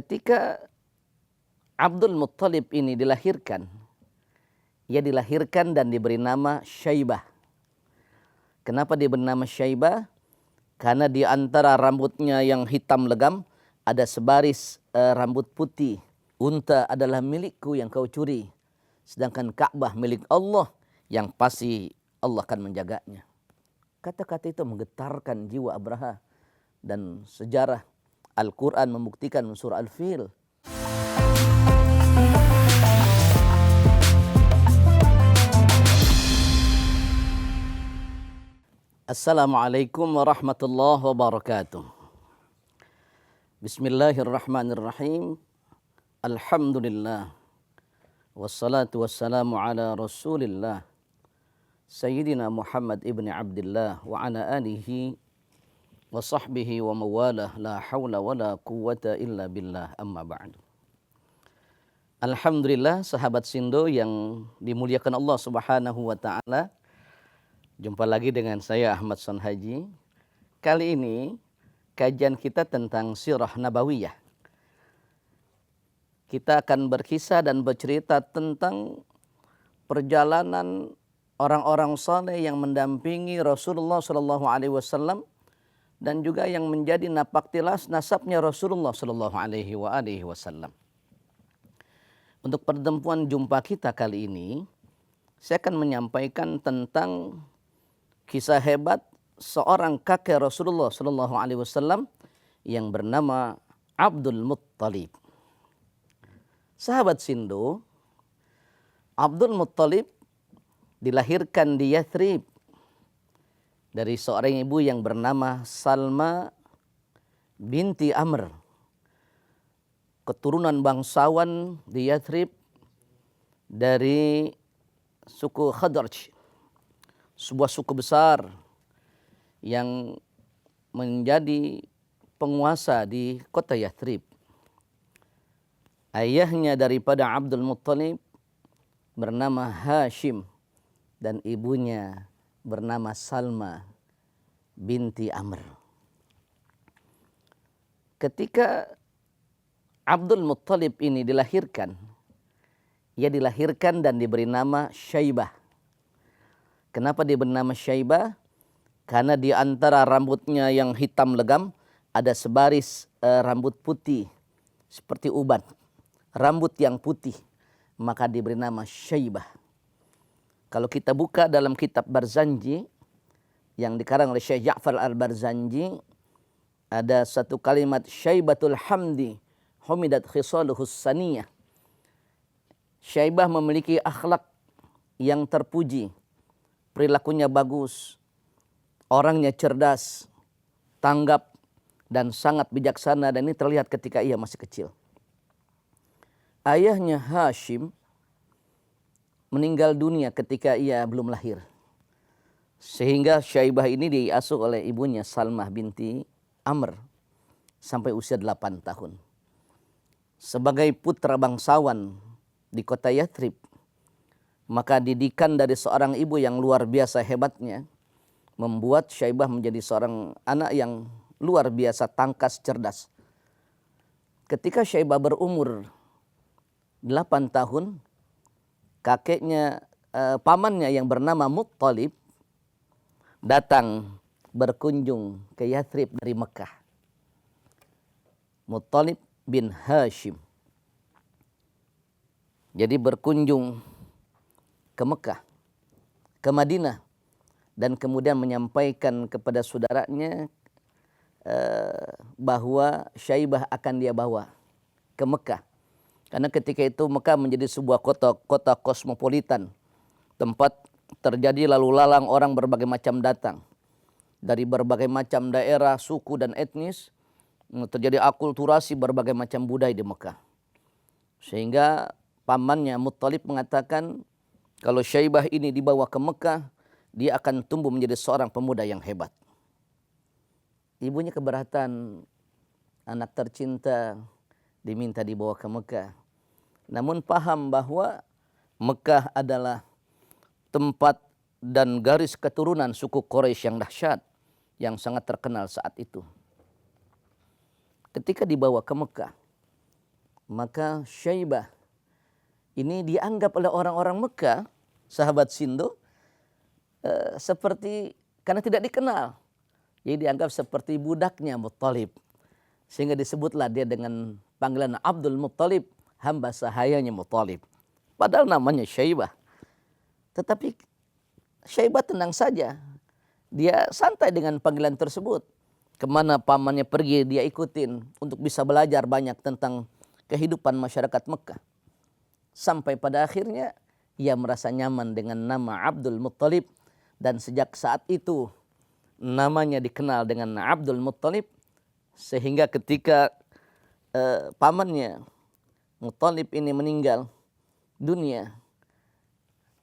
Ketika Abdul Muttalib ini dilahirkan, ia dilahirkan dan diberi nama Syaibah. Kenapa diberi nama Syaibah? Karena di antara rambutnya yang hitam legam ada sebaris rambut putih. Unta adalah milikku yang kau curi, sedangkan Ka'bah milik Allah yang pasti Allah akan menjaganya. Kata-kata itu menggetarkan jiwa Abraha, dan sejarah Al-Quran membuktikan surah Al-Fil. Assalamualaikum warahmatullahi wabarakatuh. Bismillahirrahmanirrahim. Alhamdulillah. Wassalatu wassalamu ala rasulillah. Sayyidina Muhammad ibn Abdullah wa ala alihi wa sahbihi wa mawalah. La hawla wa la quwwata illa billah, amma ba'du. Alhamdulillah, sahabat Sindo yang dimuliakan Allah subhanahu wa ta'ala. Jumpa lagi dengan saya Ahmad Sonhaji. Kali ini kajian kita tentang sirah nabawiyah. Kita akan berkisah dan bercerita tentang perjalanan orang-orang saleh yang mendampingi Rasulullah SAW dan juga yang menjadi napaktilas nasabnya Rasulullah SAW. Untuk pertemuan jumpa kita kali ini, saya akan menyampaikan tentang kisah hebat seorang kakek Rasulullah SAW yang bernama Abdul Muttalib. Sahabat Sindo, Abdul Muttalib dilahirkan di Yathrib dari seorang ibu yang bernama Salma binti Amr, keturunan bangsawan di Yathrib dari suku Khadraj, sebuah suku besar yang menjadi penguasa di kota Yathrib. Ayahnya daripada Abdul Muttalib bernama Hashim dan ibunya bernama Salma binti Amr. Ketika Abdul Muttalib ini dilahirkan, ia dilahirkan dan diberi nama Syaibah. Kenapa diberi nama Syaibah? Karena di antara rambutnya yang hitam legam ada sebaris rambut putih seperti uban, rambut yang putih, maka diberi nama Syaibah. Kalau kita buka dalam kitab Barzanji yang dikarang oleh Syekh Ja'far al-Barzanji, ada satu kalimat Syaibatul Hamdi humidat khisaluhus saniyah. Syaibah memiliki akhlak yang terpuji, perilakunya bagus, orangnya cerdas, tanggap, dan sangat bijaksana, dan ini terlihat ketika ia masih kecil. Ayahnya Hashim meninggal dunia ketika ia belum lahir, sehingga Syaibah ini diasuh oleh ibunya Salmah binti Amr sampai usia 8 tahun. Sebagai putra bangsawan di kota Yathrib, maka didikan dari seorang ibu yang luar biasa hebatnya membuat Syaibah menjadi seorang anak yang luar biasa tangkas, cerdas. Ketika Syaibah berumur 8 tahun, kakeknya, pamannya yang bernama Muttalib datang berkunjung ke Yathrib dari Mekah. Muttalib bin Hashim. Jadi berkunjung ke Mekah, ke Madinah, dan kemudian menyampaikan kepada saudaranya bahwa Syaibah akan dia bawa ke Mekah. Karena ketika itu Mekah menjadi sebuah kota kosmopolitan, tempat terjadi lalu lalang orang berbagai macam datang dari berbagai macam daerah, suku dan etnis. Terjadi akulturasi berbagai macam budaya di Mekah, sehingga pamannya Muttalib mengatakan kalau Syaibah ini dibawa ke Mekah, dia akan tumbuh menjadi seorang pemuda yang hebat. Ibunya keberatan, anak tercinta diminta dibawa ke Mekah. Namun paham bahwa Mekah adalah tempat dan garis keturunan suku Quraisy yang dahsyat, yang sangat terkenal saat itu. Ketika dibawa ke Mekah, Maka Syaibah ini dianggap oleh orang-orang Mekah, sahabat Sindu, seperti karena tidak dikenal. Jadi dianggap seperti budaknya Muttalib. Sehingga disebutlah dia dengan panggilan Abdul Muttalib, hamba sahayanya Muttalib. Padahal namanya Syaibah. Tetapi Syaibah tenang saja. Dia santai dengan panggilan tersebut. Kemana pamannya pergi dia ikutin untuk bisa belajar banyak tentang kehidupan masyarakat Mekah. Sampai pada akhirnya ia merasa nyaman dengan nama Abdul Muttalib. Dan sejak saat itu namanya dikenal dengan Abdul Muttalib. Sehingga ketika pamannya Muttalib ini meninggal dunia,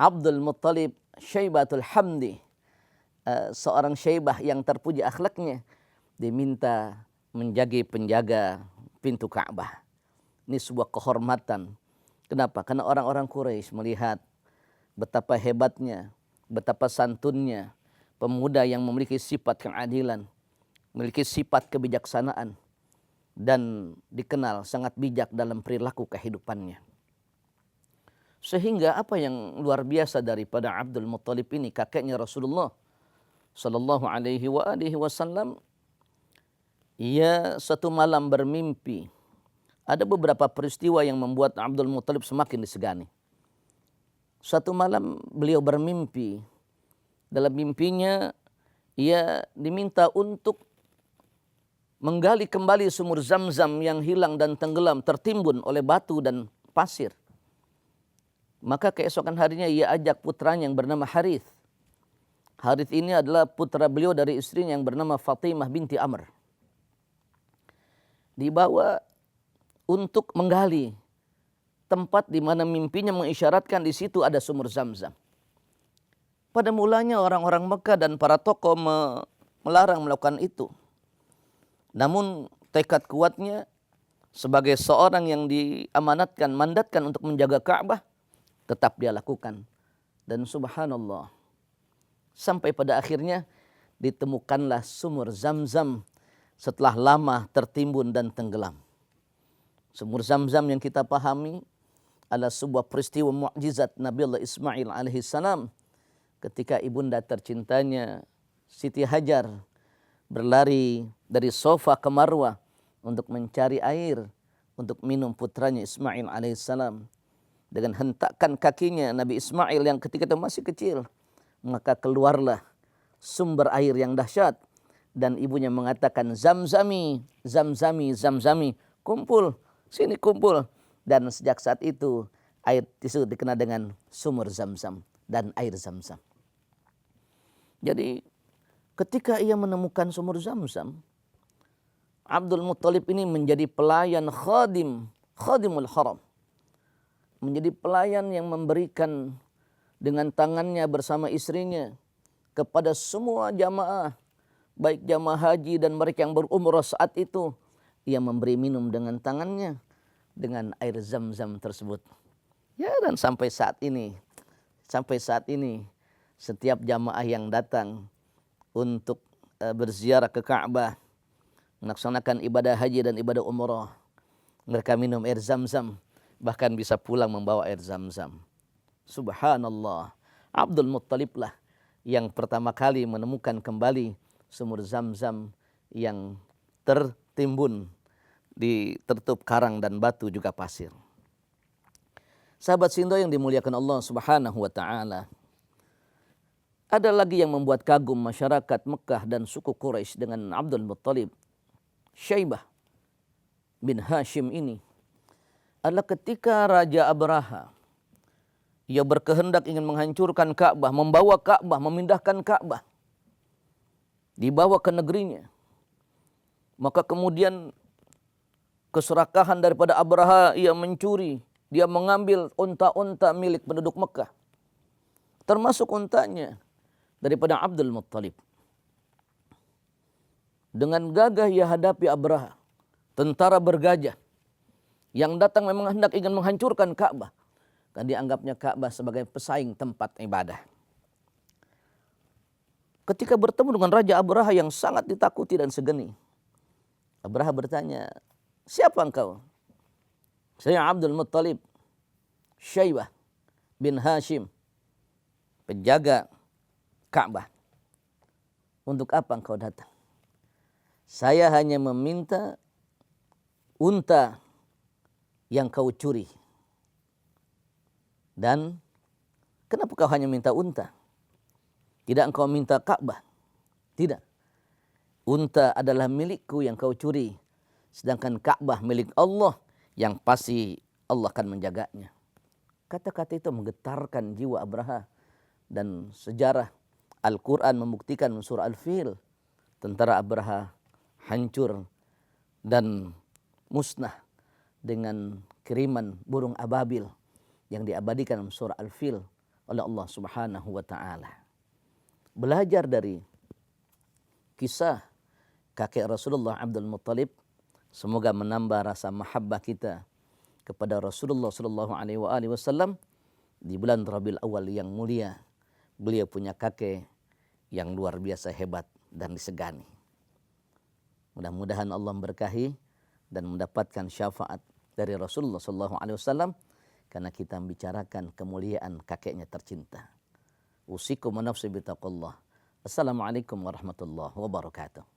Abdul Muttalib Syaibatul Hamdi, seorang Syaibah yang terpuji akhlaknya, diminta menjadi penjaga pintu Ka'bah. Ini sebuah kehormatan. Kenapa? Karena orang-orang Quraisy melihat betapa hebatnya, betapa santunnya pemuda yang memiliki sifat keadilan, memiliki sifat kebijaksanaan, dan dikenal sangat bijak dalam perilaku kehidupannya. Sehingga apa yang luar biasa daripada Abdul Muttalib ini, kakeknya Rasulullah Sallallahu Alaihi Wasallam, ia satu malam bermimpi. Ada beberapa peristiwa yang membuat Abdul Muttalib semakin disegani. Satu malam beliau bermimpi. Dalam mimpinya ia diminta untuk menggali kembali sumur Zam-Zam yang hilang dan tenggelam, tertimbun oleh batu dan pasir. Maka keesokan harinya ia ajak putranya yang bernama Harith. Harith ini adalah putra beliau dari istrinya yang bernama Fatimah binti Amr. Dibawa untuk menggali tempat di mana mimpinya mengisyaratkan di situ ada sumur Zam-Zam. Pada mulanya orang-orang Mekah dan para tokoh melarang melakukan itu. Namun tekad kuatnya sebagai seorang yang diamanatkan, mandatkan untuk menjaga Ka'bah, tetap dia lakukan. Dan subhanallah, sampai pada akhirnya ditemukanlah sumur Zam-Zam setelah lama tertimbun dan tenggelam. Sumur Zam-Zam yang kita pahami adalah sebuah peristiwa mukjizat Nabi Allah Ismail alaihissalam ketika ibunda tercintanya Siti Hajar berlari dari Sofa ke Marwah untuk mencari air untuk minum putranya Ismail alaihissalam. Dengan hentakan kakinya Nabi Ismail yang ketika itu masih kecil, maka keluarlah sumber air yang dahsyat, dan ibunya mengatakan, Zamzami, Zamzami, Zamzami, kumpul, sini kumpul. Dan sejak saat itu air itu dikenal dengan sumur Zam-Zam dan air Zam-Zam. Jadi ketika ia menemukan sumur Zam-Zam, Abdul Muttalib ini menjadi pelayan khadimul haram. Menjadi pelayan yang memberikan dengan tangannya bersama istrinya kepada semua jamaah, baik jamaah haji dan mereka yang berumrah saat itu. Ia memberi minum dengan tangannya dengan air Zam-Zam tersebut. Ya, dan sampai saat ini setiap jamaah yang datang untuk berziarah ke Ka'bah, melaksanakan ibadah haji dan ibadah umrah, mereka minum air Zam-Zam, bahkan bisa pulang membawa air Zam-Zam. Subhanallah, Abdul Muttalib lah yang pertama kali menemukan kembali sumur Zam-Zam yang tertimbun di tertutup karang dan batu juga pasir. Sahabat Sindo yang dimuliakan Allah Subhanahu wa taala, ada lagi yang membuat kagum masyarakat Mekah dan suku Quraisy dengan Abdul Muttalib. Syaibah bin Hashim ini adalah ketika Raja Abraha ia berkehendak ingin menghancurkan Ka'bah, membawa Ka'bah, memindahkan Ka'bah, dibawa ke negerinya. Maka kemudian keserakahan daripada Abraha, ia mencuri, dia mengambil unta-unta milik penduduk Mekah, termasuk untanya daripada Abdul Muttalib. Dengan gagah ia hadapi Abraha, tentara bergajah yang datang memang hendak ingin menghancurkan Ka'bah, karena dianggapnya Ka'bah sebagai pesaing tempat ibadah. Ketika bertemu dengan Raja Abraha yang sangat ditakuti dan segeni, Abraha bertanya, siapa engkau? Saya Abdul Muttalib, Syaibah bin Hashim, penjaga Ka'bah. Untuk apa engkau datang? Saya hanya meminta unta yang kau curi. Dan kenapa kau hanya minta unta? Tidak engkau minta Ka'bah? Tidak. Unta adalah milikku yang kau curi. Sedangkan Ka'bah milik Allah yang pasti Allah akan menjaganya. Kata-kata itu menggetarkan jiwa Abraha. Dan sejarah Al-Quran membuktikan surah Al-Fil. Tentara Abraha hancur dan musnah dengan kiriman burung ababil yang diabadikan dalam surah Al-Fil oleh Allah Subhanahu wa taala. Belajar dari kisah kakek Rasulullah Abdul Muttalib, semoga menambah rasa mahabbah kita kepada Rasulullah sallallahu alaihi wasallam di bulan Rabiul Awal yang mulia. Beliau punya kakek yang luar biasa hebat dan disegani. Mudah-mudahan Allah memberkahi dan mendapatkan syafaat dari Rasulullah sallallahu alaihi wasallam karena kita membicarakan kemuliaan kakeknya tercinta. Usikum wa nafsi bitaqullah. Assalamualaikum warahmatullahi wabarakatuh.